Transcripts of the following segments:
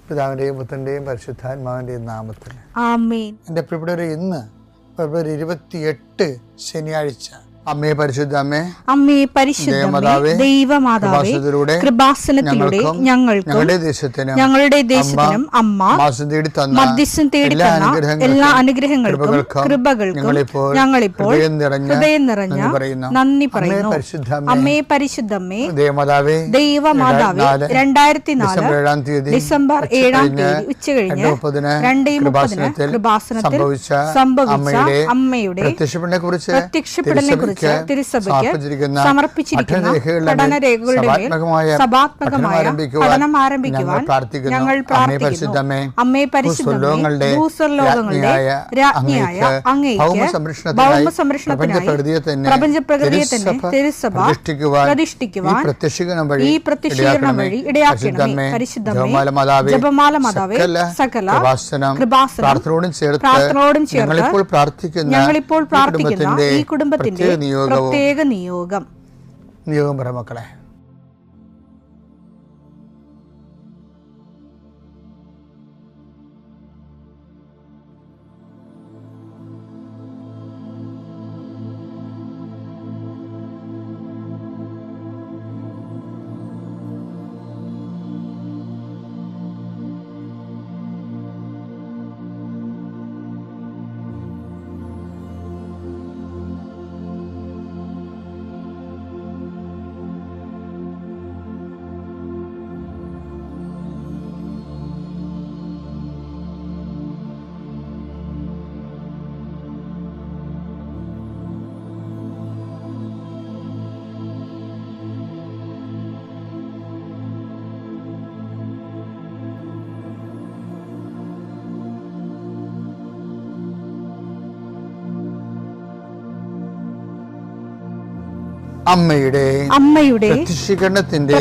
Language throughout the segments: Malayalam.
പിതാവിൻ്റെയും പുത്രൻ്റെയും പരിശുദ്ധാത്മാവിൻ്റെയും നാമത്തിൽ ആമേൻ. എൻ്റെ പ്രിയപ്പെട്ടവരെ, ഇന്ന് ഫെബ്രുവരി 28 ശനിയാഴ്ച, അമ്മേ പരിശുദ്ധ അമ്മേ, അമ്മേ പരിശുദ്ധമേ, ദൈവമാതാവേ, കൃപാസനത്തിലൂടെ ഞങ്ങൾക്കും ഞങ്ങളുടെ ദേശത്തിനും അമ്മ മധ്യസ്ഥം തേടി തന്ന എല്ലാ അനുഗ്രഹങ്ങൾക്കും കൃപകൾക്കും ഞങ്ങളിപ്പോൾ ഹൃദയം നിറഞ്ഞ നന്ദി പറയുന്നു. അമ്മേ പരിശുദ്ധമേ, ദൈവമാതാവേ, 2004 ഡിസംബർ 7 ഉച്ചകഴിഞ്ഞ് 2:30 കൃപാസനത്തിൽ സംഭവിച്ച അമ്മയുടെ പ്രത്യക്ഷപ്പെടലിനെ കുറിച്ച് തിരുസഭയ്ക്ക് സമർപ്പിച്ചിരിക്കുന്ന പഠനരേഖകളുടെ മേൽ സഭാത്മകമായ പഠനം ആരംഭിക്കുവാൻ ഞങ്ങൾ പ്രാർത്ഥിക്കുന്നു. അമ്മേ പരിശുദ്ധമേ, ഭൂസ്വർലോകങ്ങളുടെ രാജ്ഞിയായ അങ്ങേയ്ക്ക് ഭൗമസംരക്ഷണത്തിനായി പ്രപഞ്ചപ്രകൃതിയെ തന്നെ തിരുസഭ പ്രതിഷ്ഠിക്കുവാൻ ഈ പ്രത്യക്ഷീകരണം വഴി ഇടയാക്കണമേ. പരിശുദ്ധമേ, ജപമാല മാതാവേ, സകല കൃപാസനം പ്രാർത്ഥനയോടും ചേർത്ത് ഞങ്ങളിപ്പോൾ പ്രാർത്ഥിക്കുന്ന ഈ കുടുംബത്തിന്റെ പ്രത്യേക നിയോഗം പറ മക്കളെ. അമ്മയുടെ പ്രത്യക്ഷീകരണത്തിന്റെ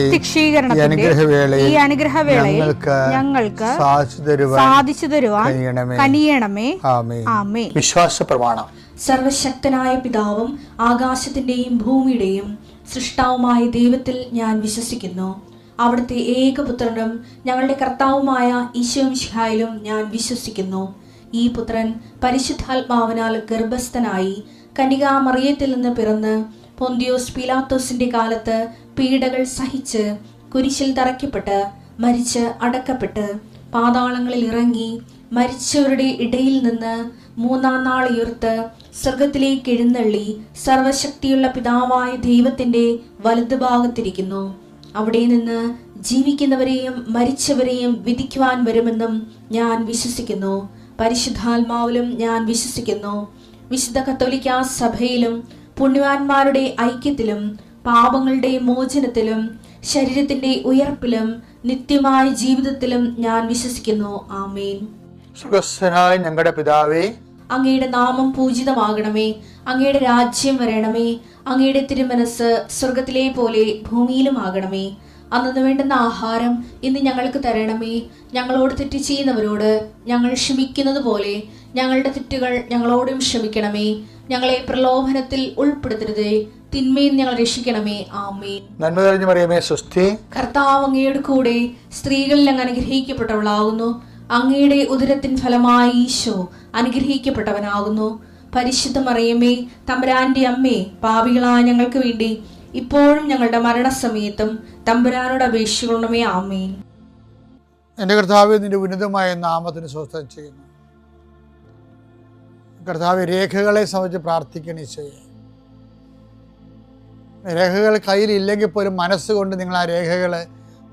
ഈ അനുഗ്രഹവേളയിൽ ഞങ്ങൾക്ക് സാധിച്ചു തരുവാൻ കനിയണമേ. ആമേൻ. വിശ്വാസ പ്രമാണം. സർവശക്തനായ പിതാവും ആകാശത്തിന്റെയും ഭൂമിയുടെയും സൃഷ്ടാവുമായ ദൈവത്തിൽ ഞാൻ വിശ്വസിക്കുന്നു. അവിടുത്തെ ഏകപുത്രനും ഞങ്ങളുടെ കർത്താവുമായ ഈശോമിശിഹായിലും ഞാൻ വിശ്വസിക്കുന്നു. ഈ പുത്രൻ പരിശുദ്ധാത്മാവിനാൽ ഗർഭസ്ഥനായി കന്യകാമറിയത്തിൽ നിന്ന് പിറന്ന് പൊന്തിയോസ് പീലാത്തോസിന്റെ കാലത്ത് പീഡകൾ സഹിച്ച് കുരിശിൽ തറയ്ക്കപ്പെട്ട് മരിച്ച് അടക്കപ്പെട്ട് പാതാളങ്ങളിൽ ഇറങ്ങി മരിച്ചവരുടെ ഇടയിൽ നിന്ന് 3-ാം നാൾ ഉയർത്ത് സ്വർഗത്തിലേക്ക് എഴുന്നള്ളി സർവശക്തിയുള്ള പിതാവായ ദൈവത്തിന്റെ വലതുഭാഗത്തിരിക്കുന്നു. അവിടെ നിന്ന് ജീവിക്കുന്നവരെയും മരിച്ചവരെയും വിധിക്കുവാൻ വരുമെന്നും ഞാൻ വിശ്വസിക്കുന്നു. പരിശുദ്ധാത്മാവിലും ഞാൻ വിശ്വസിക്കുന്നു. വിശുദ്ധ കത്തോലിക്കാ സഭയിലും പുണ്യവാന്മാരുടെ ഐക്യത്തിലും പാപങ്ങളുടെ മോചനത്തിലും ശരീരത്തിന്റെ ഉയർപ്പിലും നിത്യമായ ജീവിതത്തിലും ഞാൻ വിശ്വസിക്കുന്നു. ആമേൻ. സുഖസ്ഥനായ ഞങ്ങളുടെ പിതാവേ, അങ്ങയുടെ നാമം പൂജിതമാകണമേ. അങ്ങയുടെ രാജ്യം വരണമേ. അങ്ങയുടെ തിരുമനസ് സ്വർഗത്തിലെ പോലെ ഭൂമിയിലും ആകണമേ. അന്നു വേണ്ടുന്ന ആഹാരം ഇന്ന് ഞങ്ങൾക്ക് തരണമേ. ഞങ്ങളോട് തെറ്റ് ചെയ്യുന്നവരോട് ഞങ്ങൾ ക്ഷമിക്കുന്നത് പോലെ ഞങ്ങളുടെ തെറ്റുകൾ ഞങ്ങളോടും ക്ഷമിക്കണമേ. ഞങ്ങളെ പ്രലോഭനത്തിൽ ഉൾപ്പെടുത്തരുതേ, തിന്മയിൽ ഞങ്ങൾ രക്ഷിക്കണമേ. ആമേൻ. നന്മ നിറഞ്ഞ മറിയമേ, സ്വസ്തി. കർത്താവ് അങ്ങയുടെ കൂടെ സ്ത്രീകളിൽ അങ്ങ് അനുഗ്രഹിക്കപ്പെട്ടവളാകുന്നു. അങ്ങയുടെ ഉദരത്തിൻ ഫലമായി ഈശോ അനുഗ്രഹിക്കപ്പെട്ടവനാകുന്നു. പരിശുദ്ധ മറിയമേ, തമ്പുരാന്റെ അമ്മേ, പാപികളായ ഞങ്ങൾക്ക് വേണ്ടി ഇപ്പോഴും ഞങ്ങളുടെ മരണസമയത്തും തമ്പുരാനോട് അപേക്ഷിക്കണമേ. ആമേൻ. എൻ്റെ കർത്താവ്, നിന്റെ ഉന്നതമായ നാമത്തിന് സ്വസ്ഥം ചെയ്യുന്നു. കർത്താവ്, രേഖകളെ സംബന്ധിച്ച് പ്രാർത്ഥിക്കണം. ഈശോയെ, രേഖകൾ കയ്യിലില്ലെങ്കിൽ പോലും മനസ്സുകൊണ്ട് നിങ്ങൾ ആ രേഖകൾ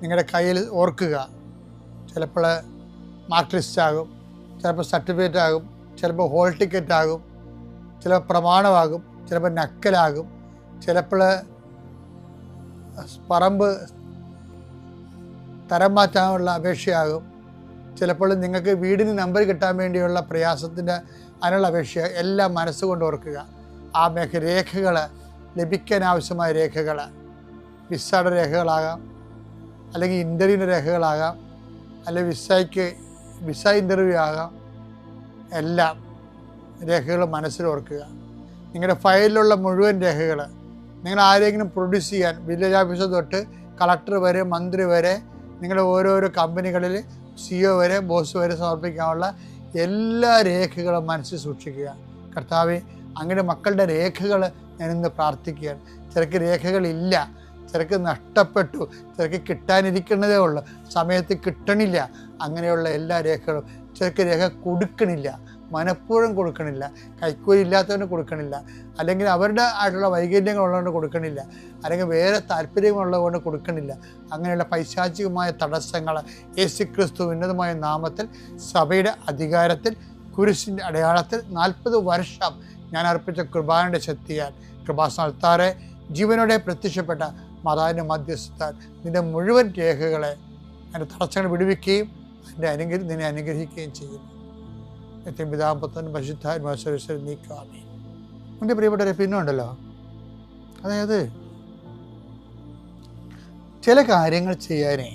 നിങ്ങളുടെ കയ്യിൽ ഓർക്കുക. ചിലപ്പോൾ മാർക്ക് ലിസ്റ്റ് ആകും, ചിലപ്പോൾ സർട്ടിഫിക്കറ്റ് ആകും, ചിലപ്പോൾ ഹോൾ ടിക്കറ്റ് ആകും, ചിലപ്പോൾ പ്രമാണമാകും, ചിലപ്പോൾ നക്കലാകും, ചിലപ്പോൾ പറമ്പ് തരം മാറ്റാനുള്ള അപേക്ഷയാകും, ചിലപ്പോൾ നിങ്ങൾക്ക് വീടിന് നമ്പർ കിട്ടാൻ വേണ്ടിയുള്ള പ്രയാസത്തിൻ്റെ അതിനുള്ള അപേക്ഷ. എല്ലാം മനസ്സുകൊണ്ട് ഓർക്കുക. ആ രേഖകൾ ലഭിക്കാൻ ആവശ്യമായ രേഖകൾ വിസയുടെ രേഖകളാകാം, അല്ലെങ്കിൽ ഇൻ്റർവ്യൂവിൻ്റെ രേഖകളാകാം, അല്ലെങ്കിൽ വിസ ഇൻ്റർവ്യൂ ആകാം. എല്ലാം രേഖകൾ മനസ്സിൽ ഓർക്കുക. നിങ്ങളുടെ ഫയലിലുള്ള മുഴുവൻ രേഖകൾ നിങ്ങൾ ആരെങ്കിലും പ്രൊഡ്യൂസ് ചെയ്യാൻ വില്ലേജ് ഓഫീസർ തൊട്ട് കളക്ടർ വരെ മന്ത്രി വരെ നിങ്ങളുടെ ഓരോരോ കമ്പനികളിൽ CEO വരെ ബോസ് വരെ സമർപ്പിക്കാനുള്ള എല്ലാ രേഖകളും മനസ്സിൽ സൂക്ഷിക്കുക. കർത്താവേ, അങ്ങയുടെ മക്കളുടെ രേഖകൾ ഞാനിന്ന് പ്രാർത്ഥിക്കുകയാണ്. ചിലക്ക് രേഖകളില്ല, ചിലക്ക് നഷ്ടപ്പെട്ടു, ചിലക്ക് കിട്ടാനിരിക്കുന്നതേ ഉള്ളൂ, സമയത്ത് കിട്ടണില്ല. അങ്ങനെയുള്ള എല്ലാ രേഖകളും, ചിലക്ക് രേഖ കൊടുക്കണില്ല, മനഃപൂർവ്വം കൊടുക്കണില്ല, കൈക്കൂലി ഇല്ലാത്തവന് കൊടുക്കണില്ല, അല്ലെങ്കിൽ അവരുടെ ആയിട്ടുള്ള വൈകല്യങ്ങളുള്ളതുകൊണ്ട് കൊടുക്കണില്ല, അല്ലെങ്കിൽ വേറെ താല്പര്യങ്ങളുള്ളതുകൊണ്ട് കൊടുക്കണില്ല. അങ്ങനെയുള്ള പൈശാചികമായ തടസ്സങ്ങൾ യേശുക്രിസ്തു ഉന്നതമായ നാമത്തിൽ സഭയുടെ അധികാരത്തിൽ കുരിശിൻ്റെ അടയാളത്തിൽ 40 വർഷം ഞാൻ അർപ്പിച്ച കൃപാന്റെ ശക്തിയാൽ കൃപാസ്ഥാനത്താറെ ജീവനോടെ പ്രത്യക്ഷപ്പെട്ട മാതാവിൻ്റെ മധ്യസ്ഥത്താൽ നിന്റെ മുഴുവൻ രേഖകളെ അതിൻ്റെ തടസ്സങ്ങൾ വിടുവിക്കുകയും നിന്നെ അനുഗ്രഹിക്കുകയും ചെയ്യുന്നു. നിത്യം പിതാവും പുത്രനും പരിശുദ്ധാത്മാവിൽ നീക്കാമേ. എൻ്റെ പ്രിയപ്പെട്ടവരെ, പിന്നുണ്ടല്ലോ, അതായത് ചില കാര്യങ്ങൾ ചെയ്യാനേ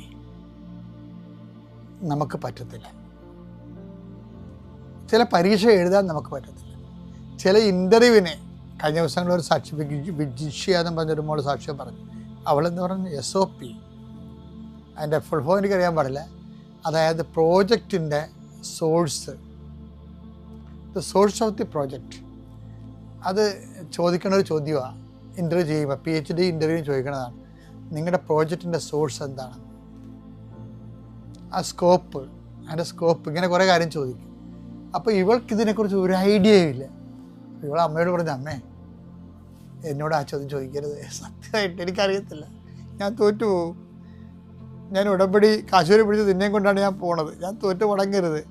നമുക്ക് പറ്റത്തില്ല. ചില പരീക്ഷ എഴുതാൻ നമുക്ക് പറ്റത്തില്ല. ചില ഇൻ്റർവ്യൂവിനെ കഴിഞ്ഞ ദിവസങ്ങളൊരു സാക്ഷി വിജിഷ്യ എന്ന് പറഞ്ഞൊരു മോള് സാക്ഷ്യം പറഞ്ഞു. അവളെന്ന് പറഞ്ഞു SOP, അതിൻ്റെ ഫുൾ ഫോം എനിക്കറിയാൻ പാടില്ല. അതായത് പ്രോജക്റ്റിൻ്റെ source, the source of the project. അത് ചോദിക്കുന്ന ഒരു ചോദ്യമാണ്. ഇൻ്റർവ്യൂ ചെയ്യുമ്പോൾ PhD ഇൻ്റർവ്യൂ ചോദിക്കുന്നതാണ്, നിങ്ങളുടെ പ്രോജക്റ്റിൻ്റെ സോഴ്സ് എന്താണ്, ആ സ്കോപ്പ്, അതിൻ്റെ സ്കോപ്പ്, ഇങ്ങനെ കുറേ കാര്യം ചോദിക്കും. അപ്പോൾ ഇവൾക്ക് ഇതിനെക്കുറിച്ച് ഒരു ഐഡിയയും ഇല്ല. ഇവൾ അമ്മയോട് പറഞ്ഞു, അമ്മേ എന്നോട് ആ ചോദ്യം ചോദിക്കരുത്, സത്യമായിട്ട് എനിക്കറിയത്തില്ല, ഞാൻ തോറ്റുപോകും, ഞാൻ ഉടമ്പടി കാശൂരി പിടിച്ച് നിന്നെയും കൊണ്ടാണ് ഞാൻ പോണത്, ഞാൻ തോറ്റു മുടങ്ങരുത്,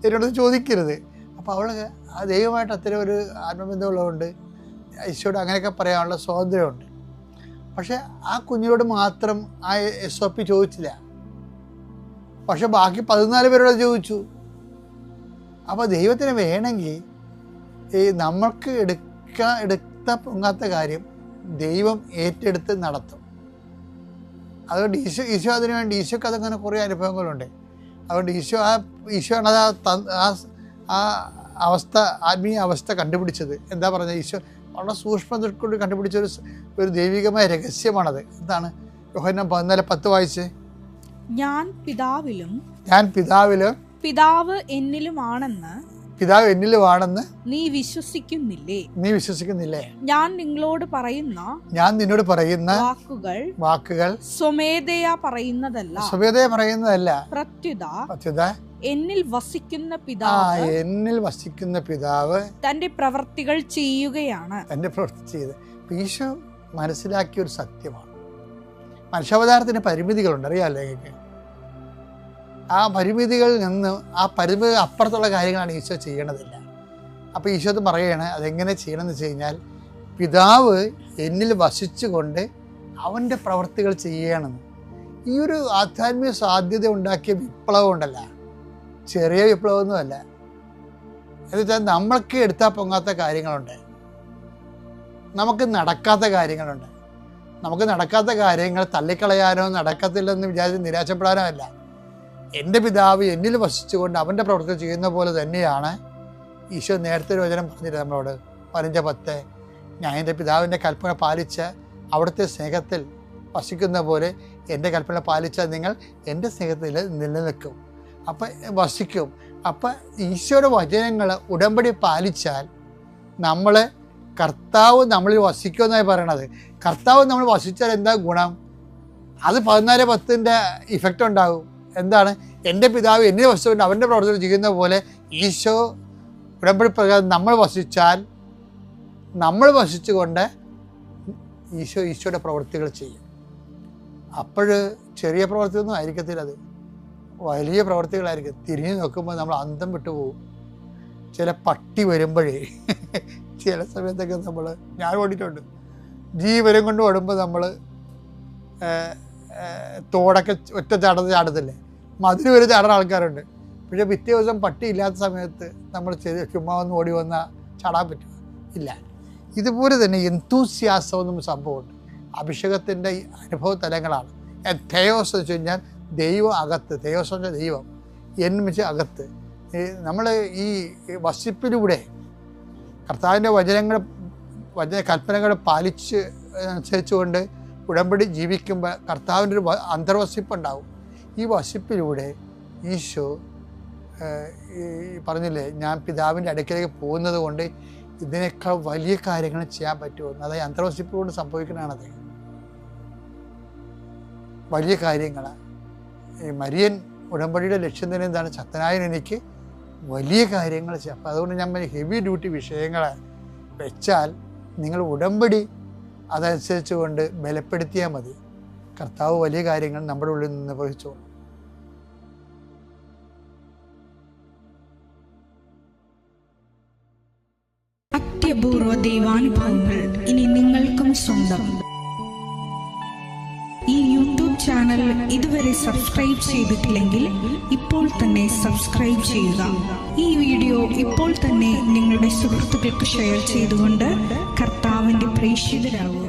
എന്നോട് ചോദിക്കരുത്. അപ്പോൾ അവൾ ആ ദൈവമായിട്ട് അത്തരം ഒരു ആത്മബന്ധമുള്ളതുകൊണ്ട് ഈശോയോട് അങ്ങനെയൊക്കെ പറയാനുള്ള സ്വാതന്ത്ര്യമുണ്ട്. പക്ഷെ ആ കുഞ്ഞിനോട് മാത്രം ആ SOP ചോദിച്ചില്ല, പക്ഷെ ബാക്കി 14 പേരോട് ചോദിച്ചു. അപ്പോൾ ദൈവത്തിന് വേണമെങ്കിൽ ഈ നമ്മൾക്ക് എടുത്ത പൊങ്ങാത്ത കാര്യം ദൈവം ഏറ്റെടുത്ത് നടത്തും. അതുകൊണ്ട് ഈശോ അതിനു വേണ്ടി, ഈശോക്ക് അതങ്ങനെ കുറേ അനുഭവങ്ങളുണ്ട്. അതുകൊണ്ട് ഈശോയാണ് ആ അവസ്ഥ, ആത്മീയ അവസ്ഥ കണ്ടുപിടിച്ചത്. എന്താ പറഞ്ഞത്? ഈശോ വളരെ സൂക്ഷ്മതയോട് കണ്ടുപിടിച്ച ഒരു ദൈവികമായ രഹസ്യമാണത്. എന്താണ്? യോഹന്നാൻ 14:10 വായിച്ച്, ഞാൻ പിതാവിലും പിതാവ് എന്നിലുമാണെന്ന് നീ വിശ്വസിക്കുന്നില്ലേ? ഞാൻ നിന്നോട് പറയുന്ന വാക്കുകൾ സ്വമേധയാ പറയുന്നതല്ല, പ്രത്യുത എന്നിൽ വസിക്കുന്ന പിതാവ് തന്റെ പ്രവൃത്തികൾ ചെയ്യുകയാണ്. ഈശോ മനസ്സിലാക്കിയ ഒരു സത്യമാണ്. മനുഷ്യാവതാരത്തിന് പരിമിതികളുണ്ട്, അറിയാമല്ലോ നിങ്ങൾക്ക്. ആ പരിമിതികളിൽ നിന്ന് ആ പരിമിതി അപ്പുറത്തുള്ള കാര്യങ്ങളാണ് ഈശോ ചെയ്യണതില്ല. അപ്പോൾ ഈശോ അത് പറയുകയാണ്, അതെങ്ങനെ ചെയ്യണമെന്ന് വെച്ച് കഴിഞ്ഞാൽ, പിതാവ് എന്നിൽ വസിച്ചുകൊണ്ട് അവൻ്റെ പ്രവൃത്തികൾ ചെയ്യണമെന്ന്. ഈ ഒരു ആധ്യാത്മിക സാധ്യത ഉണ്ടാക്കിയ വിപ്ലവം ഉണ്ടല്ല, ചെറിയ വിപ്ലവമൊന്നുമല്ല. എന്നുവെച്ചാൽ നമ്മൾക്ക് എടുത്താൽ പൊങ്ങാത്ത കാര്യങ്ങളുണ്ട്, നമുക്ക് നടക്കാത്ത കാര്യങ്ങളുണ്ട്. നമുക്ക് നടക്കാത്ത കാര്യങ്ങൾ തള്ളിക്കളയാനോ നടക്കത്തില്ലെന്ന് വിചാരിച്ച് നിരാശപ്പെടാനോ അല്ല. എൻ്റെ പിതാവ് എന്നിൽ വസിച്ചുകൊണ്ട് അവൻ്റെ പ്രവൃത്തി ചെയ്യുന്ന പോലെ തന്നെയാണ് ഈശോ നേരത്തെ ഒരു വചനം പറഞ്ഞിട്ട് നമ്മളോട് 15:10, ഞാൻ എൻ്റെ പിതാവിൻ്റെ കൽപ്പന പാലിച്ച് അവിടുത്തെ സ്നേഹത്തിൽ വസിക്കുന്ന പോലെ എൻ്റെ കൽപ്പന പാലിച്ചാൽ നിങ്ങൾ എൻ്റെ സ്നേഹത്തിൽ നിലനിൽക്കും, അപ്പം വസിക്കും. അപ്പം ഈശോയുടെ വചനങ്ങൾ ഉടമ്പടി പാലിച്ചാൽ നമ്മൾ കർത്താവ് നമ്മളിൽ വസിക്കുമെന്നാണ് പറയണത്. കർത്താവ് നമ്മൾ വസിച്ചാൽ എന്താ ഗുണം? അത് 14:10 ഇഫക്റ്റ് ഉണ്ടാകും. എന്താണ്? എൻ്റെ പിതാവ് എന്നിൽ വസിച്ചുകൊണ്ട് അവൻ്റെ പ്രവർത്തനം ചെയ്യുന്ന പോലെ ഈശോ ഉടമ്പടി പ്രകാരം നമ്മൾ വസിച്ചുകൊണ്ട് ഈശോയുടെ പ്രവൃത്തികൾ ചെയ്യും. അപ്പോൾ ചെറിയ പ്രവൃത്തിയൊന്നും ആയിരിക്കത്തില്ല, അത് വലിയ പ്രവൃത്തികളായിരിക്കും. തിരിഞ്ഞു നോക്കുമ്പോൾ നമ്മൾ അന്തം വിട്ടു പോകും. ചില പട്ടി വരുമ്പോഴേ ചില സമയത്തൊക്കെ ഞാൻ ഓടിയിട്ടുണ്ട്, ജീവനം കൊണ്ട് ഓടുമ്പോൾ നമ്മൾ തോടൊക്കെ ഒറ്റ ചാടത്തില്ലേ, മതിൽ വരെ ചാടുന്ന ആൾക്കാരുണ്ട്. പക്ഷേ പിറ്റേ ദിവസം പട്ടി ഇല്ലാത്ത സമയത്ത് നമ്മൾ ചുമ്മാ ഒന്ന് ഓടി വന്നാൽ ചാടാൻ പറ്റുമോ? ഇല്ല. ഇതുപോലെ തന്നെ എന്തൂസിയാസം എന്നും സംഭവമുണ്ട്. അഭിഷേകത്തിൻ്റെ അനുഭവ തലങ്ങളാണ്. തെയോസ് എന്ന് വെച്ച് കഴിഞ്ഞാൽ ദൈവം അകത്ത്, തെയോസ് എന്ന് വെച്ചാൽ ദൈവം, എന്ന് അകത്ത്. നമ്മൾ ഈ വസിപ്പിലൂടെ കർത്താവിൻ്റെ കൽപ്പനകൾ പാലിച്ച് അനുസരിച്ചുകൊണ്ട് ഉടമ്പടി ജീവിക്കുമ്പോൾ കർത്താവിൻ്റെ ഒരു അന്തർവസിപ്പുണ്ടാവും. ഈ വസിപ്പിലൂടെ ഈശോ ഈ പറഞ്ഞില്ലേ, ഞാൻ പിതാവിൻ്റെ അടുക്കലേക്ക് പോകുന്നത് കൊണ്ട് ഇതിനേക്കാൾ വലിയ കാര്യങ്ങൾ ചെയ്യാൻ പറ്റുമെന്ന്. അതായത് അന്തർവസിപ്പോട് സംഭവിക്കുന്നതാണത്. വലിയ കാര്യങ്ങൾ ഈ മരിയൻ ഉടമ്പടിയുടെ ലക്ഷ്യം തന്നെ എന്താണ്? ശക്തനായ എനിക്ക് വലിയ കാര്യങ്ങൾ ചെയ്യാം. അപ്പം അതുകൊണ്ട് ഞാൻ ഹെവി ഡ്യൂട്ടി വിഷയങ്ങൾ വെച്ചാൽ നിങ്ങൾ ഉടമ്പടി അതനുസരിച്ച് കൊണ്ട് ബലപ്പെടുത്തിയാൽ മതി. കർത്താവ് വലിയ കാര്യങ്ങൾ നമ്മുടെ ഉള്ളിൽ നിന്ന് നിർവഹിച്ചോളും. അത്യപൂർവ ദൈവാനുഭവങ്ങൾ ഇനി നിങ്ങൾക്കും സ്വന്തം. ഈ യൂട്യൂബ് ചാനൽ ഇതുവരെ സബ്സ്ക്രൈബ് ചെയ്തിട്ടില്ലെങ്കിൽ ഇപ്പോൾ തന്നെ സബ്സ്ക്രൈബ് ചെയ്യുക. ഈ വീഡിയോ ഇപ്പോൾ തന്നെ നിങ്ങളുടെ സുഹൃത്തുക്കൾക്ക് ഷെയർ ചെയ്തുകൊണ്ട് കർത്താവിൻ്റെ പ്രേക്ഷിതരാകുക.